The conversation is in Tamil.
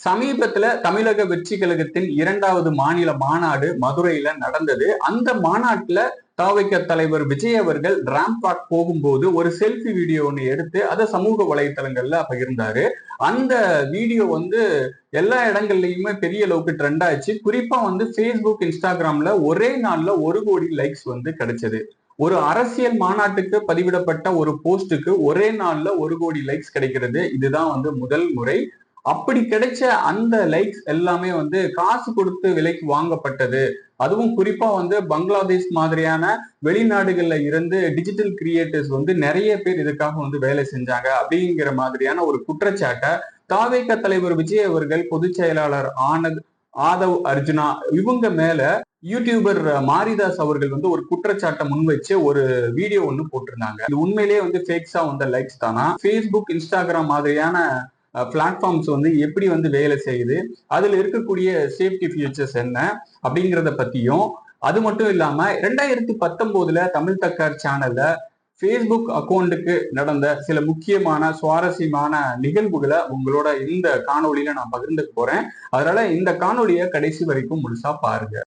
சமீபத்துல தமிழக வெற்றி கழகத்தின் 2வது மாநில மாநாடு மதுரையில நடந்தது. அந்த மாநாட்டுல தாவைக்க தலைவர் விஜய் அவர்கள் ரேம்ப் வாக் போகும்போது ஒரு செல்ஃபி வீடியோ ஒண்ணு எடுத்து அதை சமூக வலைத்தளங்கள்ல பகிர்ந்தாரு. அந்த வீடியோ எல்லா இடங்கள்லயுமே பெரிய அளவுக்கு ட்ரெண்ட் ஆச்சு. குறிப்பா Facebook, இன்ஸ்டாகிராம்ல ஒரே நாள்ல 1 கோடி லைக்ஸ் கிடைச்சது. ஒரு அரசியல் மாநாட்டுக்கு பதிவிடப்பட்ட ஒரு போஸ்டுக்கு ஒரே நாள்ல 1 கோடி லைக்ஸ் கிடைக்கிறது. இதுதான் முதல் முறை. அப்படி கிடைச்ச அந்த லைக்ஸ் எல்லாமே காசு கொடுத்து விலைக்கு வாங்கப்பட்டது. அதுவும் குறிப்பா பங்களாதேஷ் மாதிரியான வெளிநாடுகள்ல இருந்து டிஜிட்டல் கிரியேட்டர்ஸ் நிறைய பேர் இதுக்காக வேலை செஞ்சாங்க அப்படிங்கிற மாதிரியான ஒரு குற்றச்சாட்டை தாவேக தலைவர் விஜய் அவர்கள், பொதுச் செயலாளர் ஆதவ் அர்ஜுனா இவங்க மேல யூடியூபர் மாரிதாஸ் அவர்கள் ஒரு குற்றச்சாட்டை முன் வச்சு ஒரு வீடியோ ஒண்ணு போட்டிருந்தாங்க. இது உண்மையிலேயே ஃபேக்ஸா வந்த லைக்ஸ் தானா, Facebook, இன்ஸ்டாகிராம் மாதிரியான பிளாட்ஃபார்ம்ஸ் எப்படி வேலை செய்யுது, அதுல இருக்கக்கூடிய சேஃப்டி ஃபியூச்சர்ஸ் என்ன அப்படிங்கிறத பத்தியும், அது மட்டும் இல்லாம 2019 தமிழ் தக்கார் சேனல்ல Facebook அக்கௌண்ட்டுக்கு நடந்த சில முக்கியமான சுவாரஸ்யமான நிகழ்வுகளை உங்களோட இந்த காணொலியில நான் பகிர்ந்துக்க போறேன். அதனால இந்த காணொலியை கடைசி வரைக்கும் முழுசா பாருங்க.